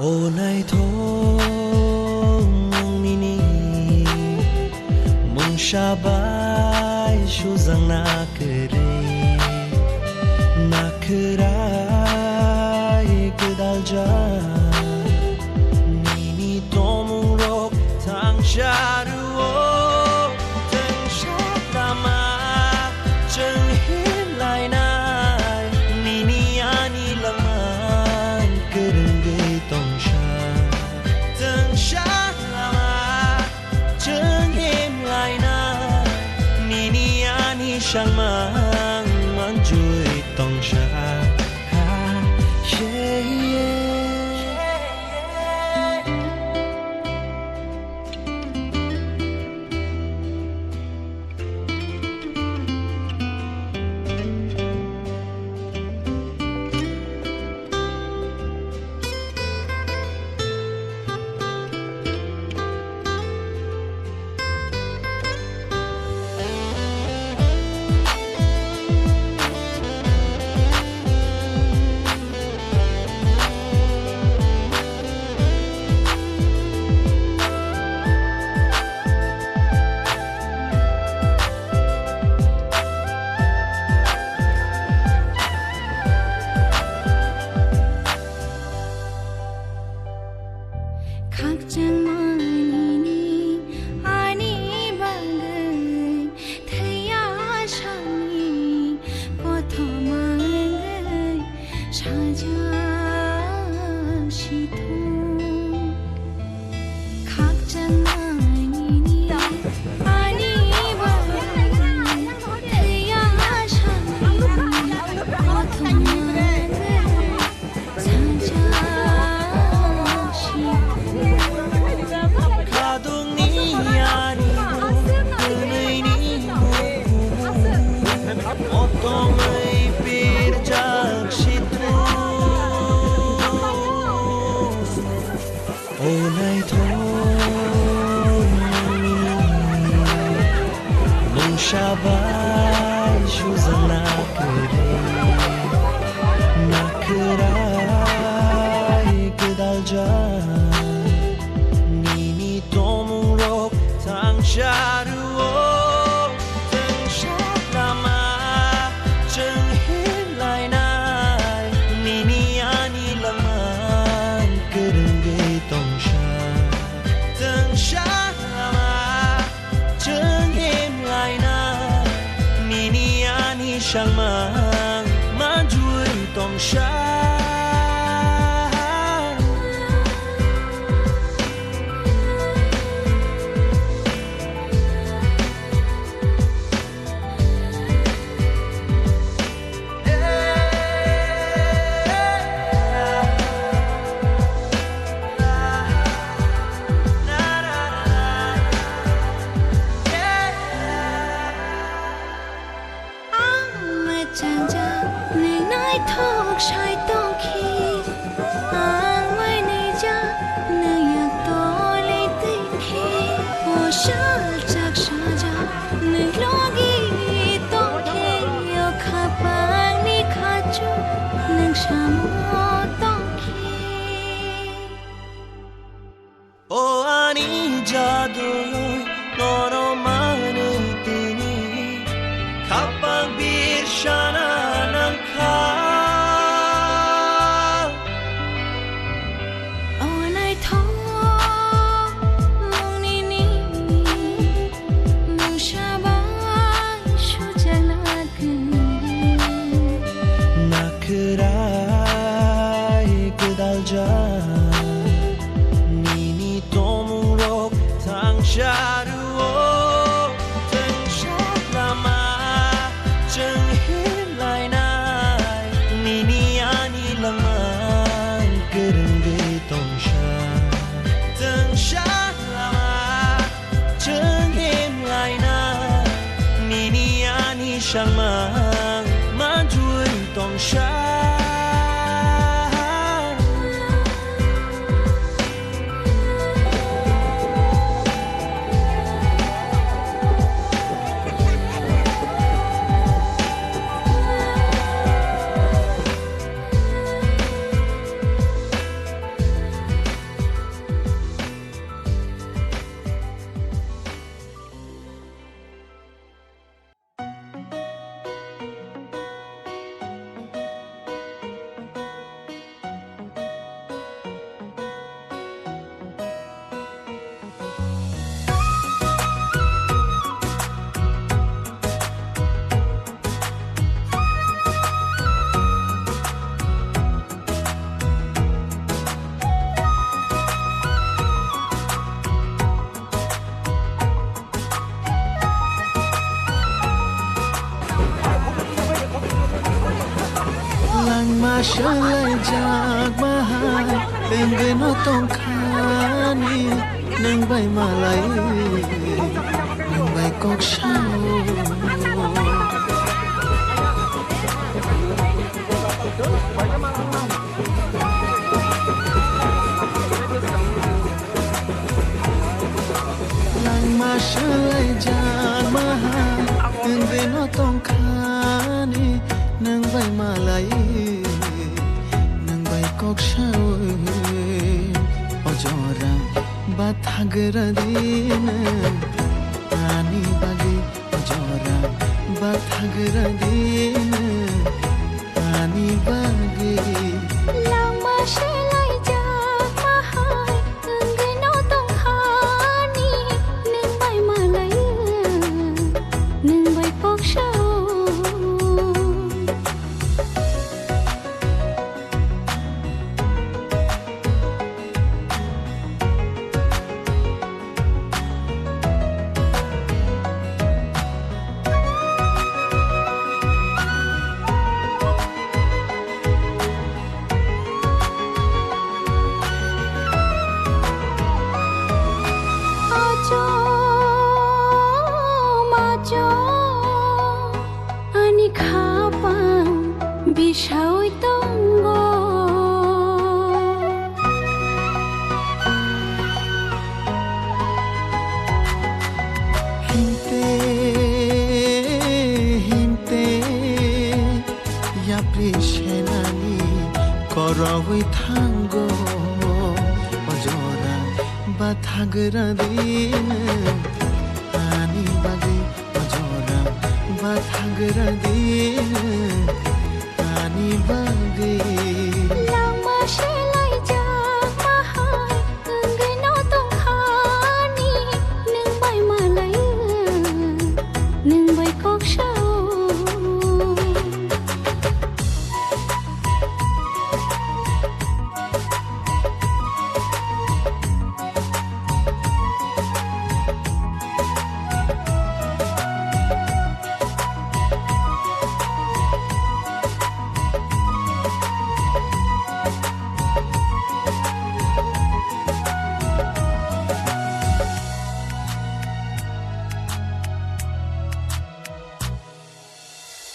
Ô này thôi nini mong shabai shu zang na kerai kedal ja nini tomung rok tang sharu tang shatama cheng hin lai nai nini ani lamang kereng tong sha tang sha lama cheng him lai na nini ani shang mang man jui tong sha ha yeah yeah Shabai shu zang na kerai kedal ja nini tomung rok tang sharu tang sha lama sang mang chuối tòng xa sang mang chuối tòng xa Shalai jag mahal Tengeno tong khani Nang bay malay Nang bay kok shao Lang ma shalai jag mahal Tengeno tong khani Nang bay malay kok shawe ojora bathagra din ani bagi ojora bathagra din ani bagi lama shalai ja mahai ngeno tong khani nang bai malai nang bai kok shawe Bishawi tonggo hinte ya prishenani korawi thango ojora bathagra din ani bagi ojora bathagra din ani bagi lama shalai jag mahai ngeno tong khani nang bai malai nang bai kok shao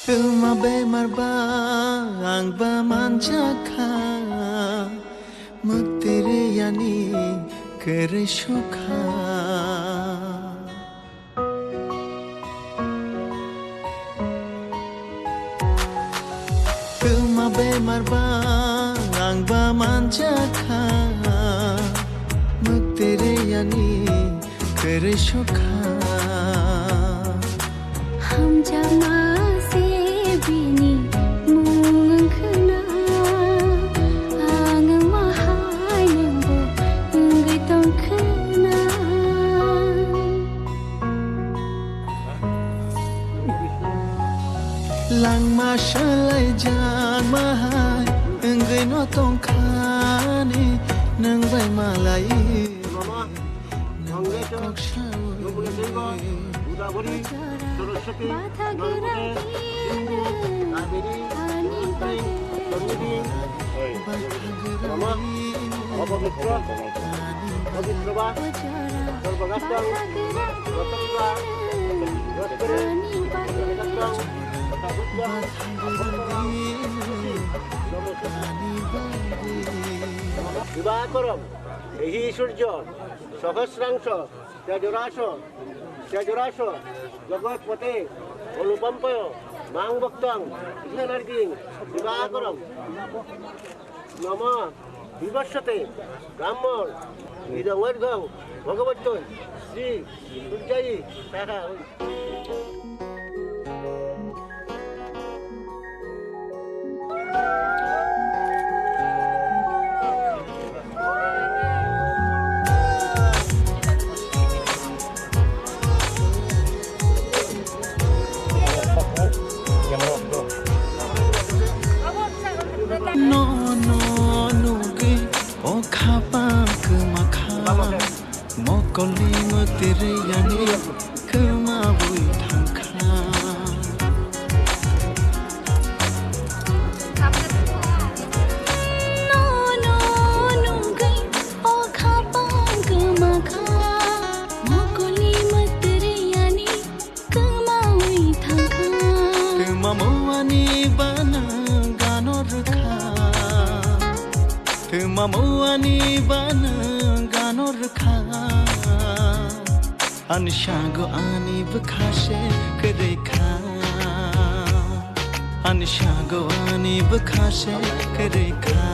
Uma bemar ba ang ba manjaka muktere yani kare shukha Uma bemar ba ang ba manjaka muktere yani kare shukha हम जमा से बिनी मुंग खना आंग महाय नंगो उंग तों खना lang ma shalai jang mahai ngai no tong khani nang vai malai nang kok shau बाथा বিবাহ করম এই সূর্য সহস্রাংশ তেজরাশ জগৎপতে অনুপম্পয় মাং ভক্তং ইহানার্গিং বিবাহ করম নম বিবর্ষতে ব্রাহ্মণ বিদঙ্গর্গং ভগবত শ্রী সূর্যায়ী Saha no no no ke o khapa kma kha mokoli mo tere yani kma bui thang kha no no no gई ओ खापा कमा खा मोकोली मत रे यानी कमा हुई था खा kma moani bana ganor kha kma moani bana ganor kha anshago ani bkhashe kare kha anshago ani bkhashe kare kha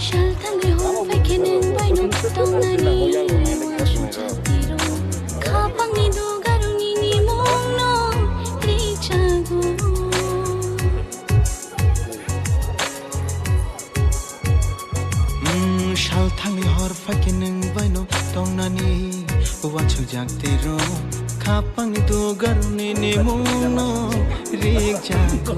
Shaltang ho pekenen baino tongani wachutiro khapang ni do garuni ni mongno richago shal thangi hor fakineng baino tongnani wachuk jaktero khapang do garuni ni mono rik jago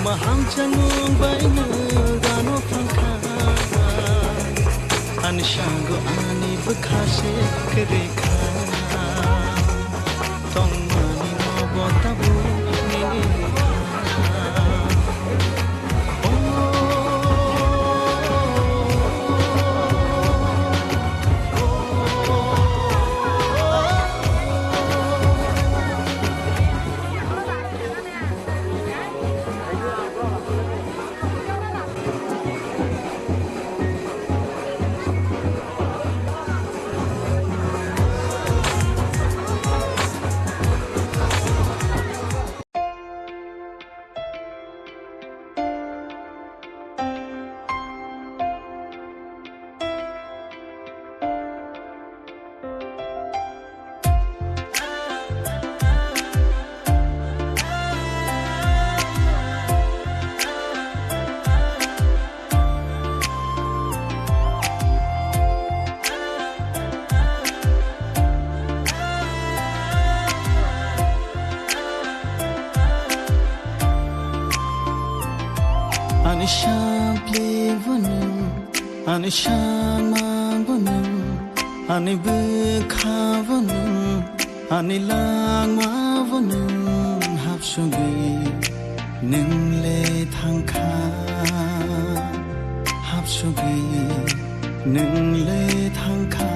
maham chanung baina gano phangkha an shango ani bukhase krekha tong mani no botabu nini Anishan plevunum, anishan mangunum, anibukhavunum, anilangmavunum, hapsugi ningle thangkha, hapsugi ningle thangkha.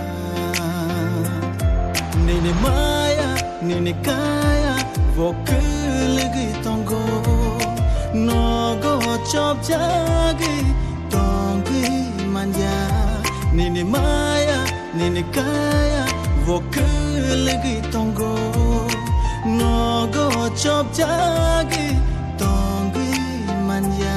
Nini maya, nini kaya, vokulgi tongo. Nogo chop jagi tongi manja nini maya nini kaya vokulgi tongo nogo chop jagi tongi manja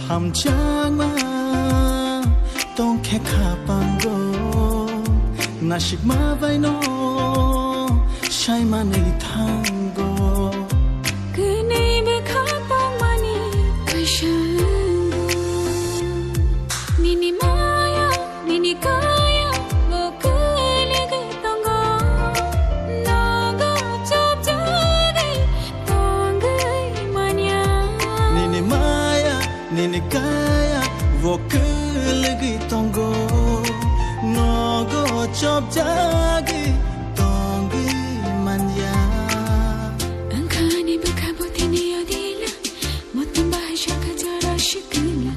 Ham chang ma tong khe kha pango nashik ma vai no shai ma nei thango Kunai bekha tong mani kashango Nini maya nini kaya vokulgi tongo Nogo chop jagi tongi manya Nini maya nini kaya vokulgi tongo nogo chop jagi tongi manya Angkani bekha botini odila Motum bahasha kajara shikila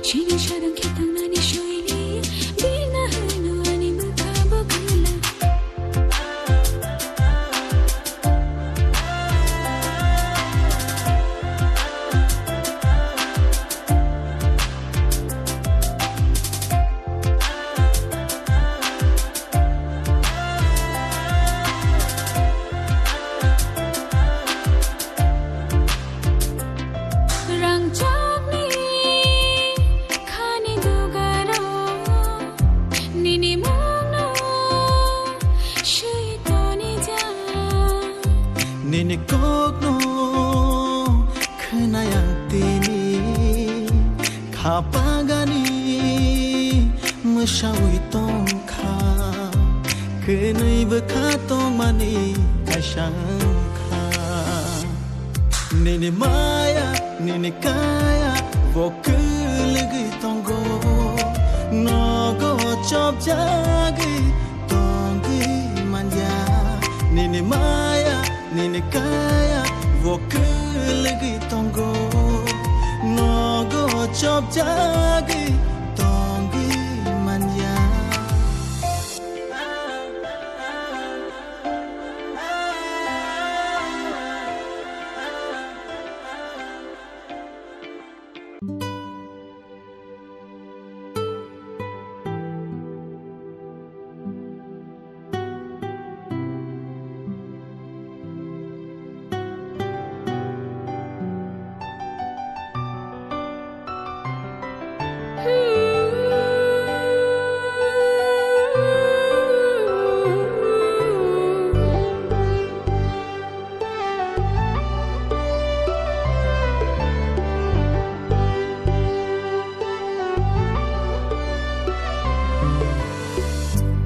Shini shadang kitang nani shoili Bina hanu ani bekha bokila Rang chak ni khani dugaro Nini mano shaitani ja Nini kokno khnayang tini khapagani mushawi tong kha khnai bakha tong mani kashang kha Nini maya nini kaya vokulgi tongo nogo chop jagi tongi manja Nini maya nini kaya vokulgi tongo nogo chop jagi tongi manja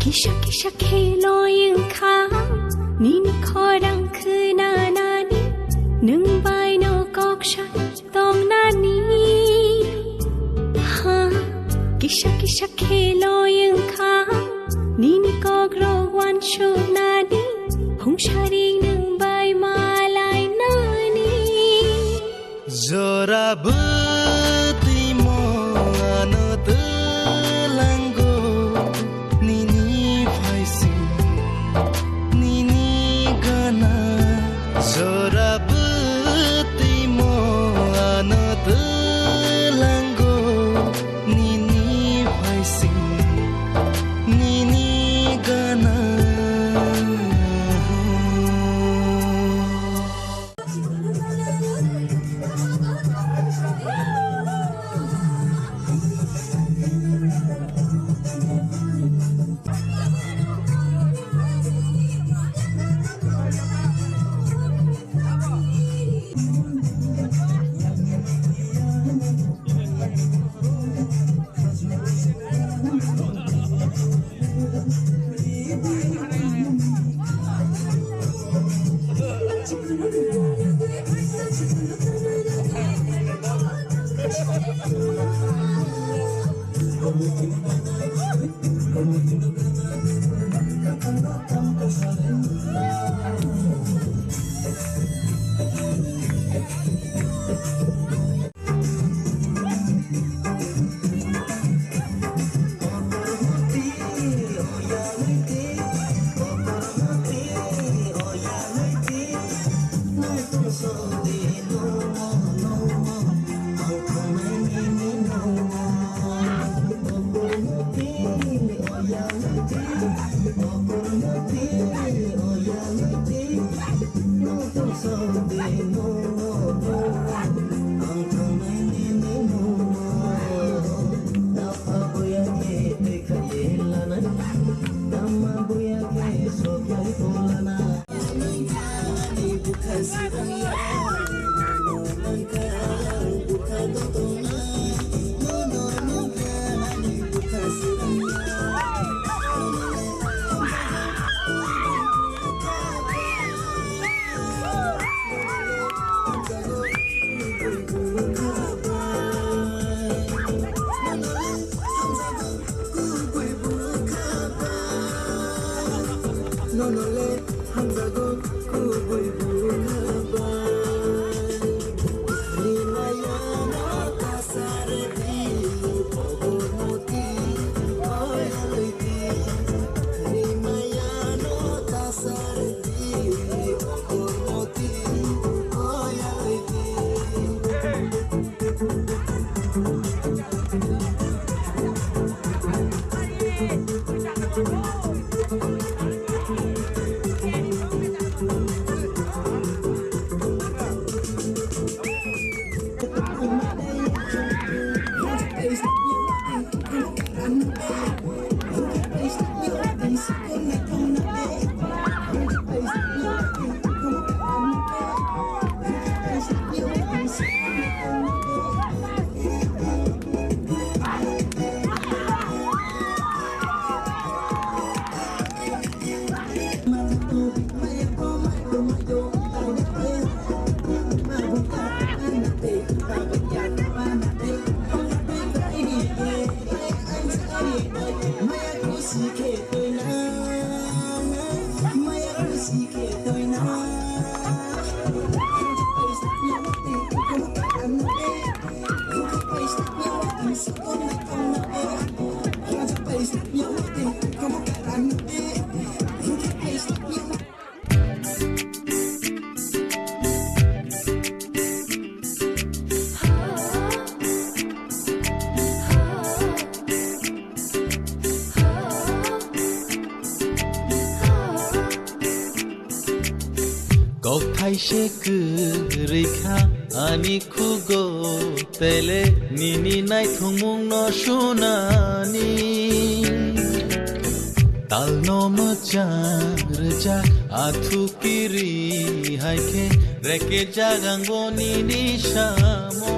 Kisha kisha khelo yung khang Nini khorang khuna nani Nung bai no kok sha tong nani Ha Kisha kisha khelo yung khang Nini kok ro wan shu nani Hong shari nung bai malai nani Zora beti mo ano telango Nini faisi Nini gana Zora beti mo ano telango Nini faisi Nini gana Kaishe kurikha ani khugo tele nini nai thumung no shunani tal no macharja athu kiri haike reke jagango nini shamo